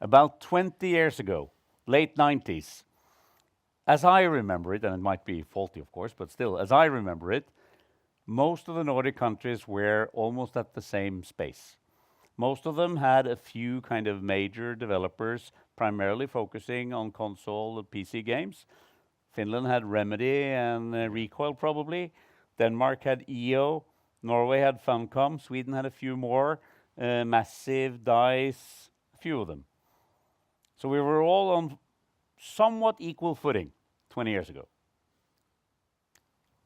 About 20 years ago, late 90s, as I remember it, and it might be faulty, of course, but still, as I remember it, most of the Nordic countries were almost at the same space. Most of them had a few kind of major developers, primarily focusing on console and PC games. Finland had Remedy and Recoil, probably. Denmark had EO. Norway had Funcom. Sweden had a few more. Massive, DICE, a few of them. So we were all on somewhat equal footing 20 years ago.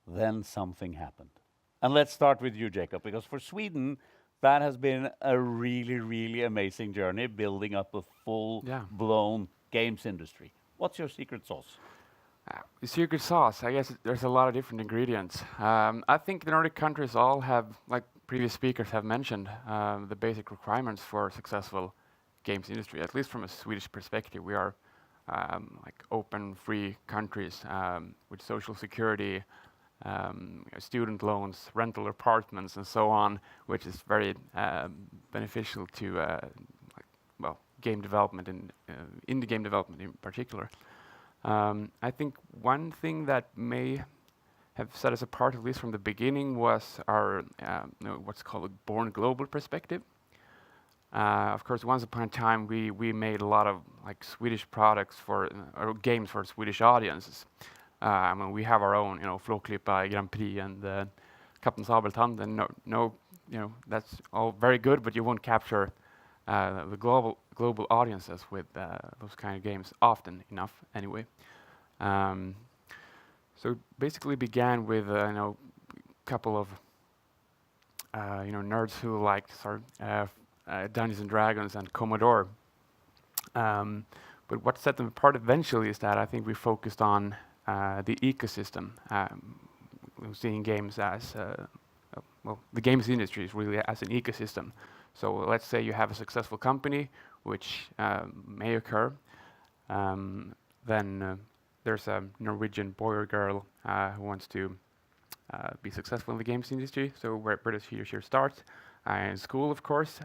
Then something happened. And let's start with you, Jacob, because for Sweden, that has been a really, really amazing journey, building up a full-blown games industry. What's your secret sauce? The secret sauce, I guess there's a lot of different ingredients. I think the Nordic countries all have, like previous speakers have mentioned, the basic requirements for a successful games industry. At least from a Swedish perspective, we are like open, free countries with social security, student loans, rental apartments, and so on, which is very beneficial to game development and indie game development in particular. I think one thing that may have set us apart, at least from the beginning, was our what's called a born global perspective. Of course, once upon a time, we made a lot of like Swedish products for or games for Swedish audiences. I mean, we have our own, Flåklippa Grand Prix and Kapten Sabeltand, and that's all very good, but you won't capture the global audiences with those kind of games often enough anyway. So it basically began with a couple of nerds who liked Dungeons and Dragons and Commodore. But what set them apart eventually is that I think we focused on the ecosystem, seeing games as the games industry is really as an ecosystem. So let's say you have a successful company, which may occur. Then there's a Norwegian boy or girl who wants to be successful in the games industry. So where does he or she start? In school, of course.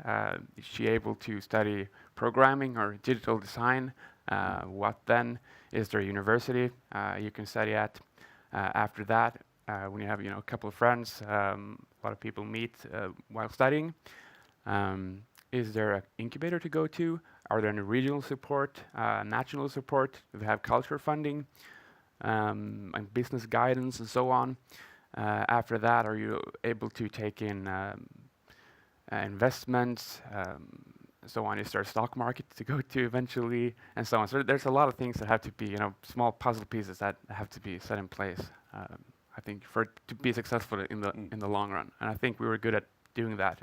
Is she able to study programming or digital design? What then is there a university you can study at? After that, when you have a couple of friends, a lot of people meet while studying. Is there an incubator to go to? Are there any regional support, national support? Do they have culture funding and business guidance and so on? After that, are you able to take in investments, so on? Is there a stock market to go to eventually, and so on? So there's a lot of things that have to be, small puzzle pieces that have to be set in place. I think for it to be successful in the long run, and I think we were good at doing that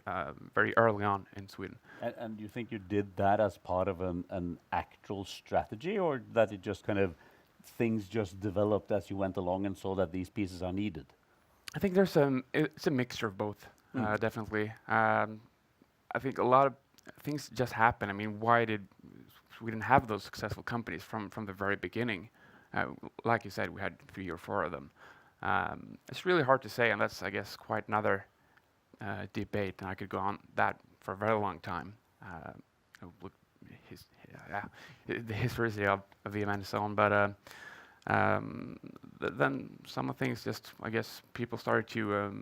very early on in Sweden. And do you think you did that as part of an actual strategy, or that it just kind of things just developed as you went along and saw that these pieces are needed? I think it's a mixture of both, definitely. I think a lot of things just happen. I mean, why did we didn't have those successful companies from the very beginning? Like you said, we had 3 or 4 of them. It's really hard to say, and that's, I guess, quite another debate, and I could go on that for a very long time. Look, the history of VM and so on, but then some of things just, I guess, people started to,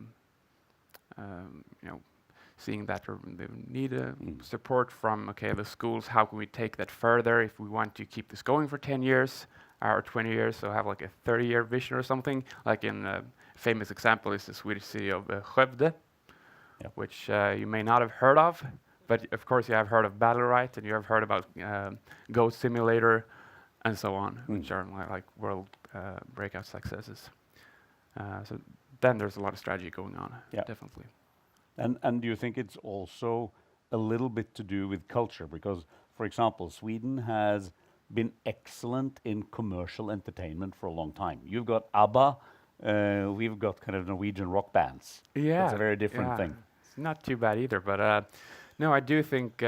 seeing that they need support from, the schools. How can we take that further if we want to keep this going for 10 years or 20 years? So have like a 30-year vision or something. Like in a famous example is the Swedish city of Skövde, which you may not have heard of, but of course you have heard of Battle Right, and you have heard about Goat Simulator, and so on, which are like world breakout successes. So then there's a lot of strategy going on, definitely. And do you think it's also a little bit to do with culture? Because, for example, Sweden has been excellent in commercial entertainment for a long time. You've got ABBA, we've got kind of Norwegian rock bands. Yeah, it's a very different thing. It's not too bad either, but no, I do think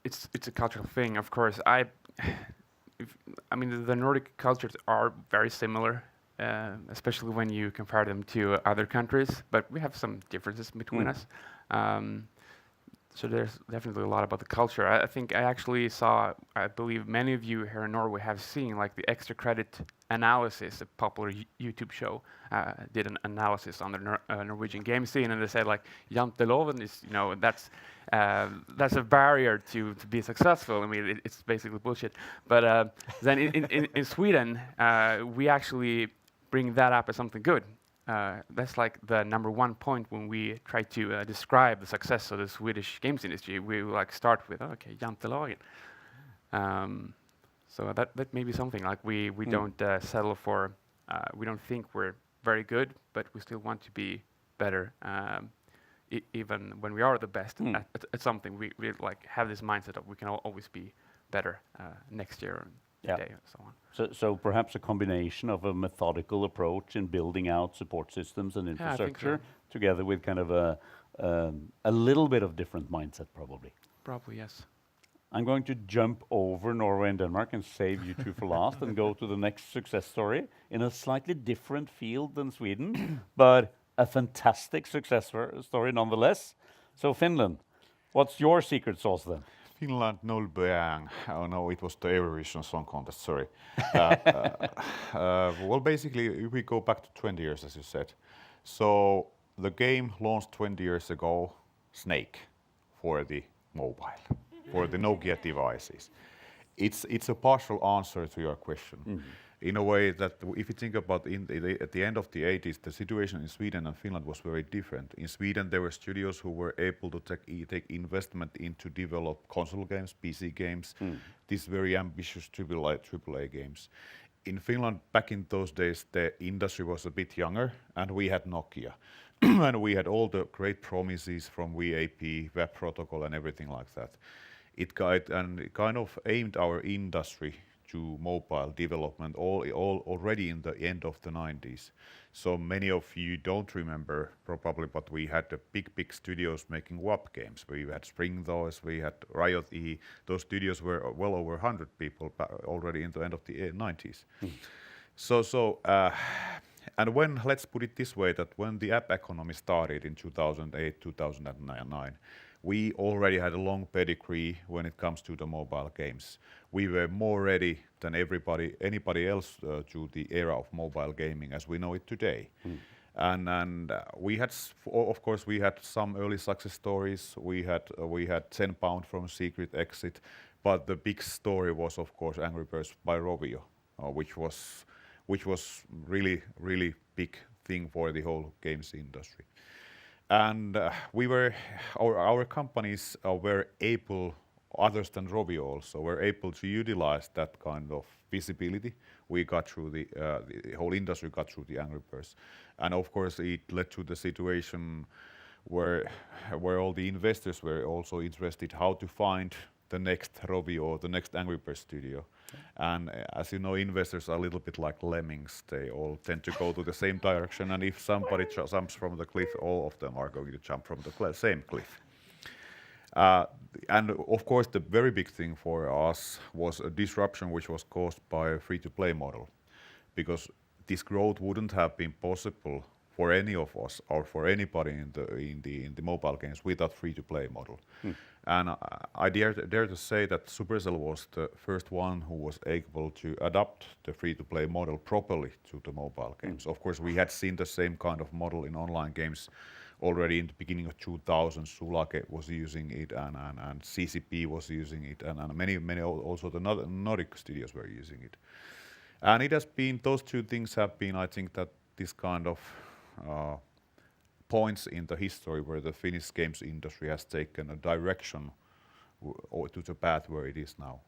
it's a cultural thing. Of course, the Nordic cultures are very similar. Especially when you compare them to other countries, but we have some differences between us. So there's definitely a lot about the culture. I think I actually saw, I believe many of you here in Norway have seen like the Extra Credit Analysis, a popular YouTube show, did an analysis on the Norwegian game scene, and they said like janteloven is, you know, that's a barrier to be successful. I mean, it's basically bullshit. But then in Sweden, we actually bring that up as something good. That's like the number one point when we try to describe the success of the Swedish games industry. We like start with okay, jantelagen. So that may be something like we don't settle for. We don't think we're very good, but we still want to be better. Even when we are the best at something, we like have this mindset of we can always be better next year. Day and so on. So perhaps a combination of a methodical approach in building out support systems and infrastructure, together with kind of a little bit of different mindset, probably. Probably, yes. I'm going to jump over Norway and Denmark and save you two for last and go to the next success story in a slightly different field than Sweden, but a fantastic success story nonetheless. So Finland, what's your secret sauce then? Finland Nolböang. Oh no, it was the Eurovision Song Contest, sorry. Well, basically, we go back to 20 years, as you said. So the game launched 20 years ago, Snake, for the mobile, for the Nokia devices. It's a partial answer to your question. In a way that if you think about at the end of the 80s, the situation in Sweden and Finland was very different. In Sweden, there were studios who were able to take investment into develop console games, PC games, these very ambitious AAA games. In Finland, back in those days, the industry was a bit younger, and we had Nokia. And we had all the great promises from VAP, Web Protocol, and everything like that. It kind of aimed our industry to mobile development already in the end of the 90s. So many of you don't remember probably, but we had the big studios making WAP games. We had Springthos, we had Riot E. Those studios were well over 100 people already in the end of the 90s. And when, let's put it this way, that when the app economy started in 2008, 2009, we already had a long pedigree when it comes to the mobile games. We were more ready than anybody else to the era of mobile gaming as we know it today. And we had, of course, we had some early success stories. We had 10 Pound from Secret Exit, but the big story was, of course, Angry Birds by Rovio, which was really big thing for the whole games industry. And our companies were able, others than Rovio also, were able to utilize that kind of visibility we got through the whole industry got through the Angry Birds. And of course it led to the situation where all the investors were also interested how to find the next Rovio or the next Angry Birds studio. And as you know, investors are a little bit like lemmings. They all tend to go to the same direction, and if somebody jumps from the cliff, all of them are going to jump from the same cliff. And of course, the very big thing for us was a disruption which was caused by a free-to-play model, because this growth wouldn't have been possible for any of us or for anybody in the mobile games without free-to-play model. And I dare to say that Supercell was the first one who was able to adopt the free-to-play model properly to the mobile games. Of course, we had seen the same kind of model in online games already in the beginning of 2000. Sulake was using it, and CCP was using it, and many also the Nordic studios were using it. And it has been, those two things have been, I think, that this kind of points in the history where the Finnish games industry has taken a direction or to the path where it is now.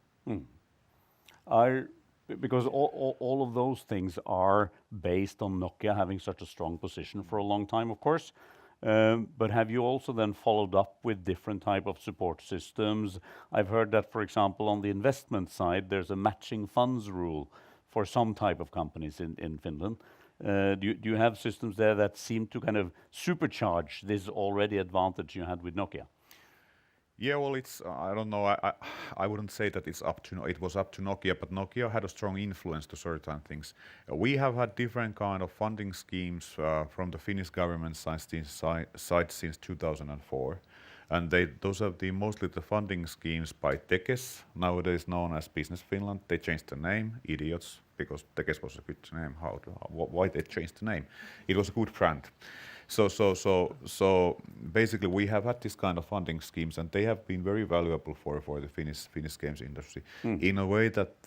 Because all of those things are based on Nokia having such a strong position for a long time, of course. But have you also then followed up with different type of support systems? I've heard that, for example, on the investment side, there's a matching funds rule for some type of companies in Finland. Do you have systems there that seem to kind of supercharge this already advantage you had with Nokia? Yeah, well, it's I don't know. I wouldn't say that it was up to Nokia, but Nokia had a strong influence to certain things. We have had different kind of funding schemes from the Finnish government side since 2004. And those are mostly the funding schemes by Tekes, nowadays known as Business Finland. They changed the name, idiots, because Tekes was a good name. Why they changed the name? It was a good brand. So basically, we have had this kind of funding schemes, and they have been very valuable for the Finnish games industry in a way that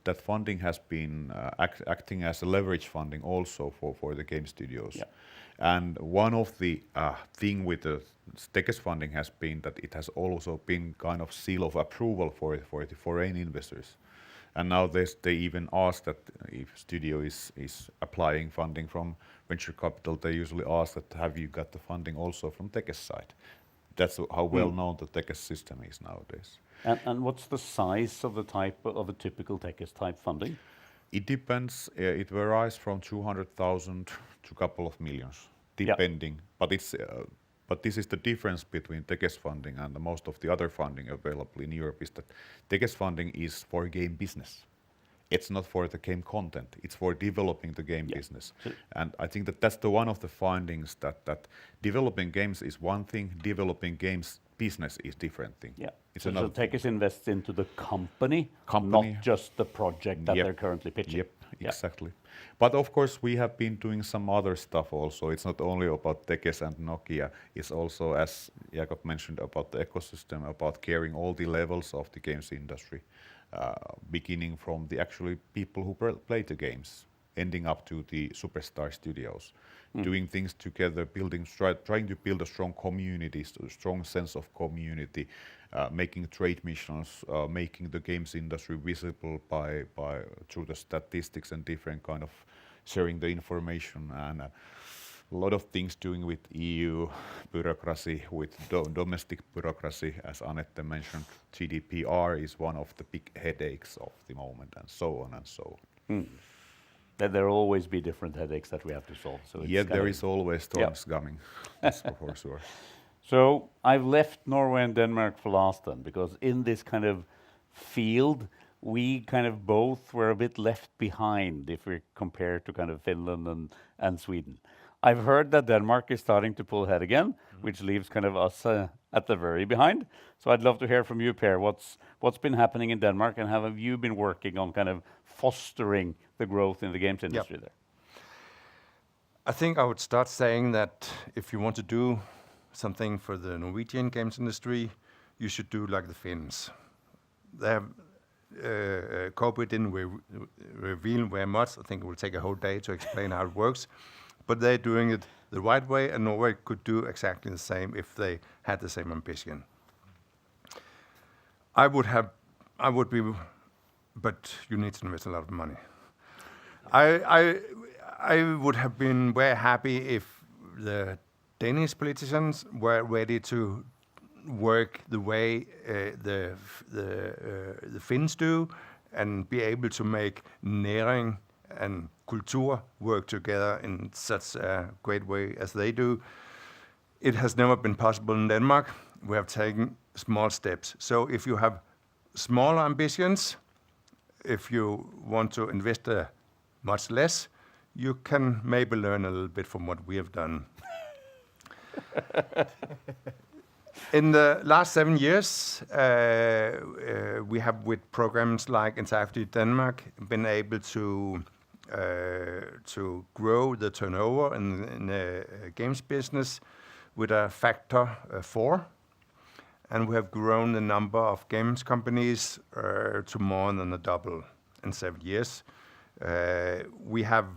that funding has been acting as a leverage funding also for the game studios. Yeah. And one of the thing with the Tekes funding has been that it has also been kind of seal of approval for the foreign investors. And now they even ask that if studio is applying funding from venture capital, they usually ask that have you got the funding also from Tekes side. That's how well known the Tekes system is nowadays. And what's the size of the type of a typical Tekes type funding? It depends. It varies from 200,000 to a couple of millions, depending. But it's but this is the difference between Tekes funding and most of the other funding available in Europe is that Tekes funding is for game business. It's not for the game content. It's for developing the game business. And I think that that's one of the findings that developing games is one thing, developing games business is different thing. Yeah. It's So another Tekes invests into the company, not just the project that they're currently pitching. Yep, exactly. But of course, we have been doing some other stuff also. It's not only about Tekes and Nokia. It's also, as Jakob mentioned, about the ecosystem, about caring all the levels of the games industry, beginning from the actually people who play the games, ending up to the superstar studios, doing things together, trying to build a strong community, a strong sense of community, making trade missions, making the games industry visible through the statistics and different kind of sharing the information, and a lot of things doing with EU bureaucracy, with domestic bureaucracy, as Anette mentioned. GDPR is one of the big headaches of the moment, and so on and so on. There will always be different headaches that we have to solve. So there is always storms coming, that's for sure. So I've left Norway and Denmark for last then, because in this kind of field, we kind of both were a bit left behind if we compare to kind of Finland and Sweden. I've heard that Denmark is starting to pull ahead again, which leaves kind of us at the very behind. So I'd love to hear from you, Per. What's been happening in Denmark, and how have you been working on kind of fostering the growth in the games industry there? I think I would start saying that if you want to do something for the Norwegian games industry, you should do like the Finns. They have Koopee didn't reveal very much. I think it will take a whole day to explain how it works, but they're doing it the right way, and Norway could do exactly the same if they had the same ambition. I would be, but you need to invest a lot of money. I would have been very happy if the Danish politicians were ready to work the way the Finns do, and be able to make næring and kultur work together in such a great way as they do. It has never been possible in Denmark. We have taken small steps. So if you have smaller ambitions, if you want to invest much less, you can maybe learn a little bit from what we have done. In the last 7 years, we have, with programs like Interactive Denmark, been able to grow the turnover in the games business with a factor 4, and we have grown the number of games companies to more than a double in 7 years. We have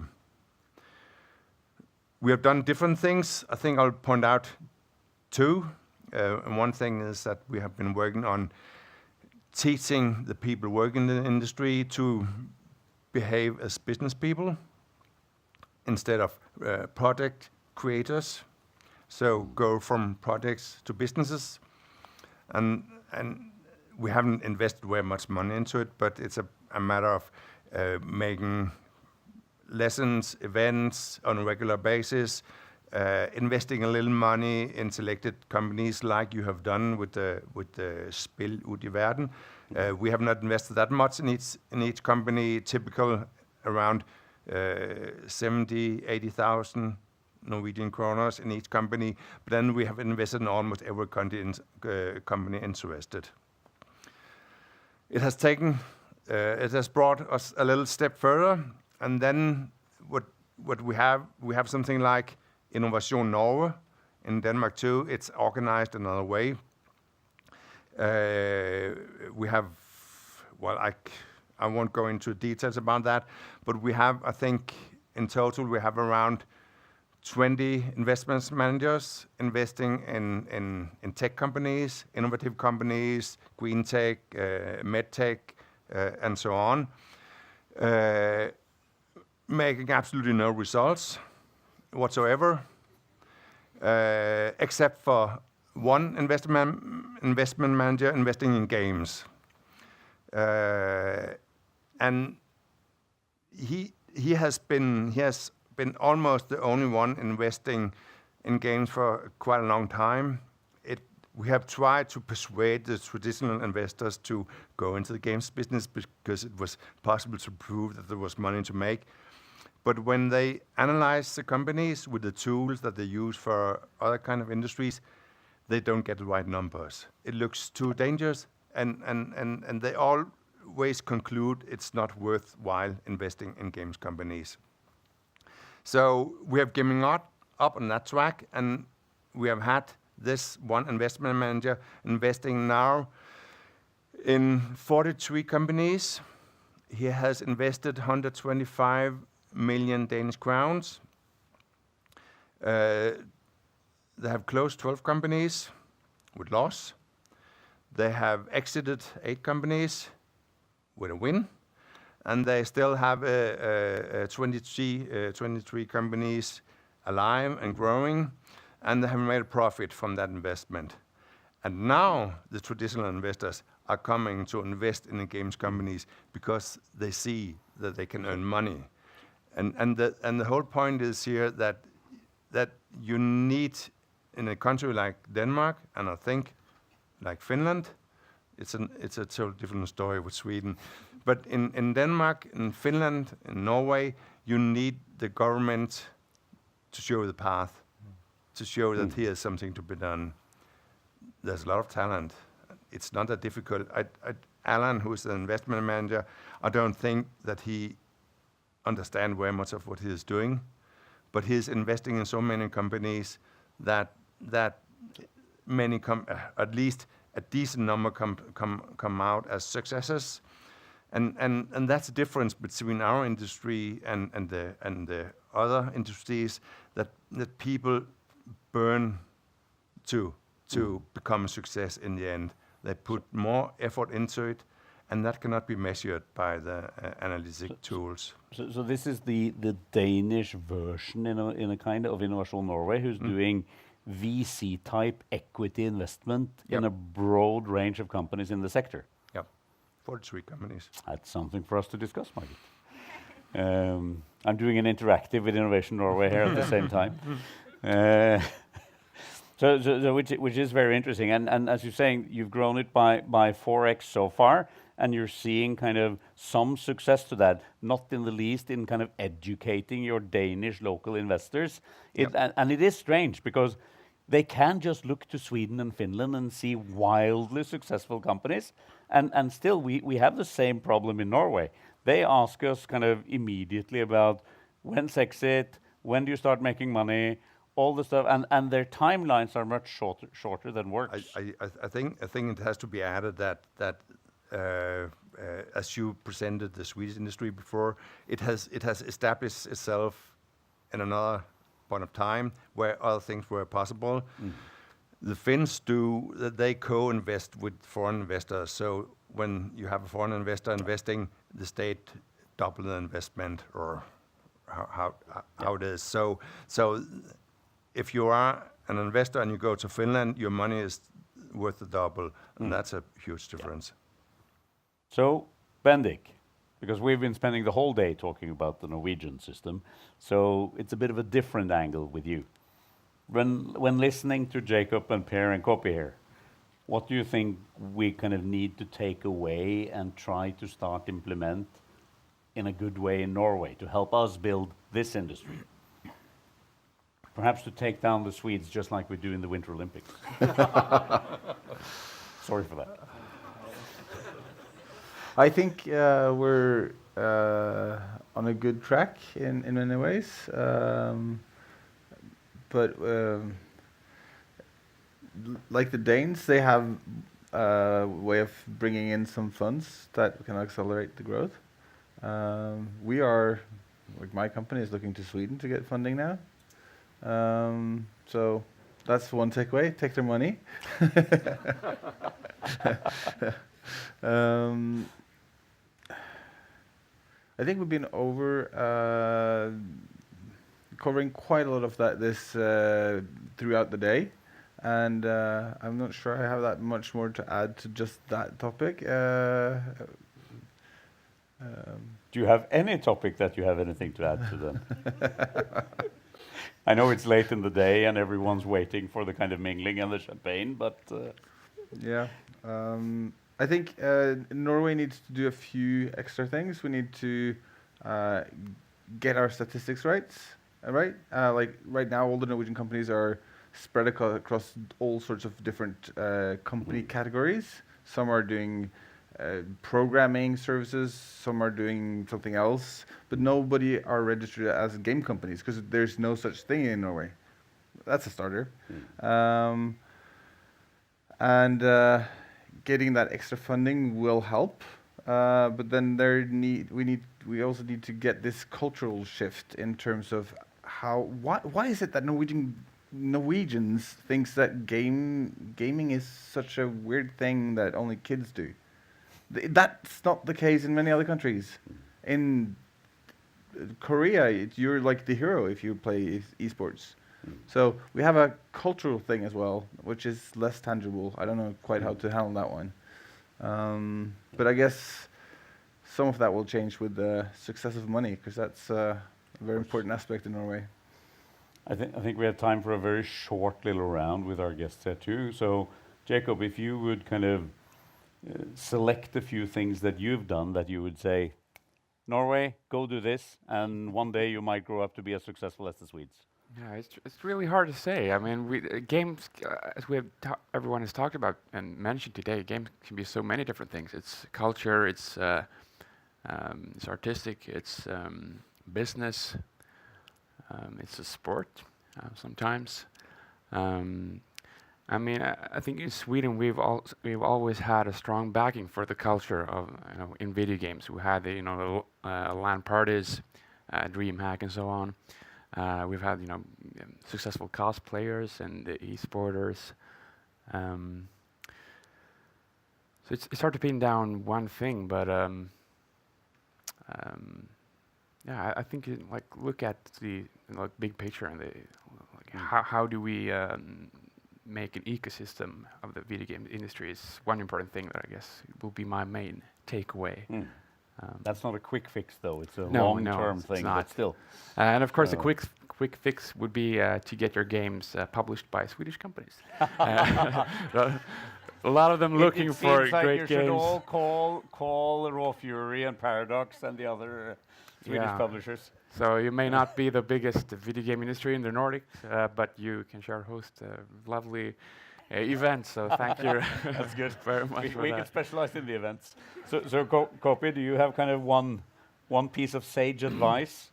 done different things. I think I'll point out 2. And one thing is that we have been working on teaching the people working in the industry to behave as business people instead of project creators. So go from projects to businesses. And we haven't invested very much money into it, but it's a matter of making lessons, events on a regular basis, investing a little money in selected companies like you have done with the Spill ut i verden. We have not invested that much in each company, typical around 70,000, 80,000 Norwegian kroners in each company, but then we have invested in almost every company interested. It has brought us a little step further, and then what we have something like Innovation Norway. In Denmark too, it's organized another way. We have, well, I won't go into details about that, but we have, I think, in total, we have around 20 investment managers investing in tech companies, innovative companies, green tech, med tech, and so on, making absolutely no results whatsoever, except for one investment manager investing in games. And he has been almost the only one investing in games for quite a long time. We have tried to persuade the traditional investors to go into the games business because it was possible to prove that there was money to make. But when they analyze the companies with the tools that they use for other kind of industries, they don't get the right numbers. It looks too dangerous, and they always conclude it's not worthwhile investing in games companies. So we have given up on that track, and we have had this one investment manager investing now in 43 companies. He has invested 125 million Danish crowns. They have closed 12 companies with loss. They have exited 8 companies with a win, and they still have 23 companies alive and growing, and they have made a profit from that investment. And now the traditional investors are coming to invest in the games companies because they see that they can earn money. And the whole point is here that you need, in a country like Denmark, and I think like Finland, it's a totally different story with Sweden. But in Denmark, in Finland, in Norway, you need the government to show the path, to show that here is something to be done. There's a lot of talent. It's not that difficult. Alan, who's the investment manager, I don't think that he understands very much of what he is doing, but he's investing in so many companies that many at least a decent number come out as successes, and that's the difference between our industry and the other industries, that people burn to become a success in the end. They put more effort into it, and that cannot be measured by the analytic tools. So this is the Danish version in a kind of Innovation Norway, who's doing VC type equity investment in a broad range of companies in the sector. Yep, 43 companies. That's something for us to discuss, Margit. I'm doing an interactive with Innovation Norway here at the same time. So which is very interesting, and as you're saying, you've grown it by 4x so far, and you're seeing kind of some success to that, not in the least in kind of educating your Danish local investors. And it is strange because they can just look to Sweden and Finland and see wildly successful companies, and still we have the same problem in Norway. They ask us kind of immediately about when's exit, when do you start making money, all the stuff, and their timelines are much shorter than works. I think it has to be added that as you presented the Swedish industry before, it has established itself in another point of time where other things were possible. The Finns they co-invest with foreign investors. So when you have a foreign investor investing, the state double the investment, or how it is. So if you are an investor and you go to Finland, your money is worth the double, and that's a huge difference. So, Bendik, because we've been spending the whole day talking about the Norwegian system, so it's a bit of a different angle with you. When listening to Jacob and Per and Koopee here, what do you think we kind of need to take away and try to start implement in a good way in Norway to help us build this industry? perhaps to take down the Swedes just like we do in the Winter Olympics. Sorry for that. I think we're on a good track in many ways, but like the Danes, they have a way of bringing in some funds that can accelerate the growth. We are, like my company is looking to Sweden to get funding now. So that's one takeaway, take their money. I think we've been over covering quite a lot of that throughout the day, and I'm not sure I have that much more to add to just that topic. Do you have any topic that you have anything to add to then? I know it's late in the day and everyone's waiting for the kind of mingling and the champagne, but... Yeah. I think Norway needs to do a few extra things. We need to get our statistics right. Like right now, all the Norwegian companies are spread across all sorts of different company categories. Some are doing programming services, some are doing something else, but nobody are registered as game companies because there's no such thing in Norway. That's a starter. Getting that extra funding will help, but then we also need to get this cultural shift in terms of why is it that Norwegians thinks that gaming is such a weird thing that only kids do. That's not the case in many other countries. In Korea, you're like the hero if you play esports. So we have a cultural thing as well, which is less tangible. I don't know quite how to handle that one. But I guess some of that will change with the success of money, because that's a very important aspect in Norway. I think we have time for a very short little round with our guests here too. So, Jacob, if you would kind of select a few things that you've done that you would say, Norway, go do this, and one day you might grow up to be as successful as the Swedes. Yeah, it's really hard to say. I mean, games, as everyone has talked about and mentioned today, games can be so many different things. It's culture, it's artistic, it's business, it's a sport sometimes. I mean, I think in Sweden we've always had a strong backing for the culture of in video games. We had the LAN parties, DreamHack, and so on. We've had successful cosplayers and the e-sporters. So it's hard to pin down one thing, but yeah, I think look at the big picture and how do we make an ecosystem of the video game industry is one important thing that I guess will be my main takeaway. That's not a quick fix, though. It's a No, long-term thing, but still. And of course, a quick fix would be to get your games published by Swedish companies. A lot of them looking for seems like great you games. should all call Raw Fury and Paradox and the other Swedish publishers. So you may not be the biggest video game industry in the Nordics, but you can sure host a lovely event. So thank you. That's good. Very much. We can specialize in the events. So Koopee, do you have kind of one piece of sage advice?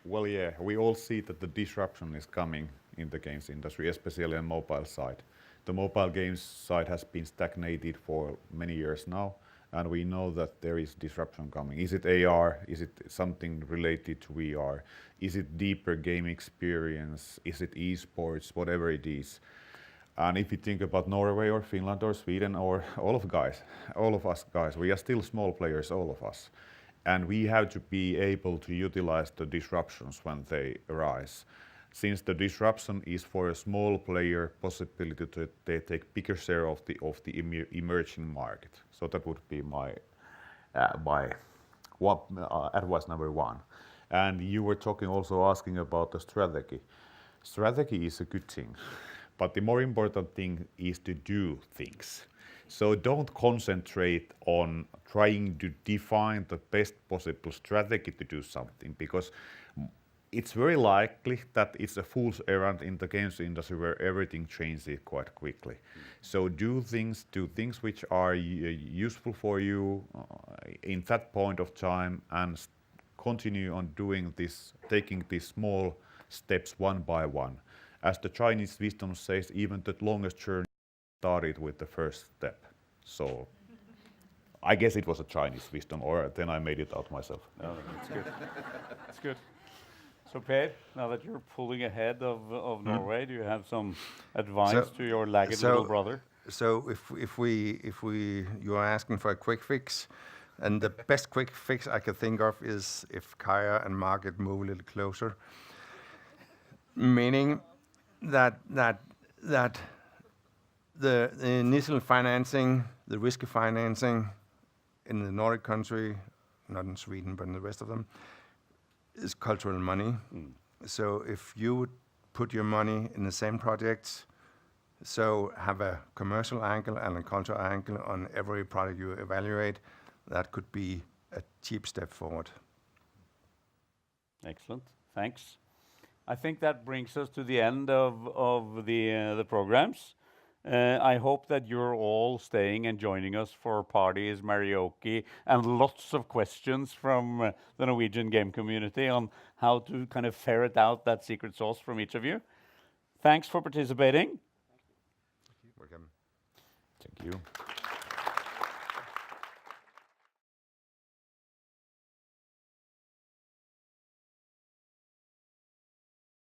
Well, yeah, we all see that the disruption is coming in the games industry, especially on mobile side. The mobile games side has been stagnated for many years now, and we know that there is disruption coming. Is it AR? Is it something related to VR? Is it deeper game experience? Is it esports? Whatever it is. And if you think about Norway or Finland or Sweden or all of us guys, we are still small players, all of us. And we have to be able to utilize the disruptions when they arise. Since the disruption is for a small player possibility to they take bigger share of the emerging market. So that would be my advice number one. And you were asking about the strategy. Strategy is a good thing, but the more important thing is to do things. So don't concentrate on trying to define the best possible strategy to do something, because it's very likely that it's a fool's errand in the games industry where everything changes quite quickly. So do things which are useful for you in that point of time, and continue on doing this, taking these small steps one by one. As the Chinese wisdom says, even the longest journey started with the first step. So I guess it was a Chinese wisdom, or then I made it out myself. No, that's good. That's good. So Per, now that you're pulling ahead of Norway, do you have some advice to your lagged little brother? So if you are asking for a quick fix, and the best quick fix I could think of is if Kaya and market move a little closer, meaning that the initial financing, the risky financing in the Nordic country, not in Sweden but in the rest of them, is cultural money. So if you would put your money in the same projects, so have a commercial angle and a cultural angle on every product you evaluate, that could be a cheap step forward. Excellent, thanks. I think that brings us to the end of the programs. I hope that you're all staying and joining us for parties, karaoke, and lots of questions from the Norwegian game community on how to kind of ferret out that secret sauce from each of you. Thanks for participating. Welcome. Thank you.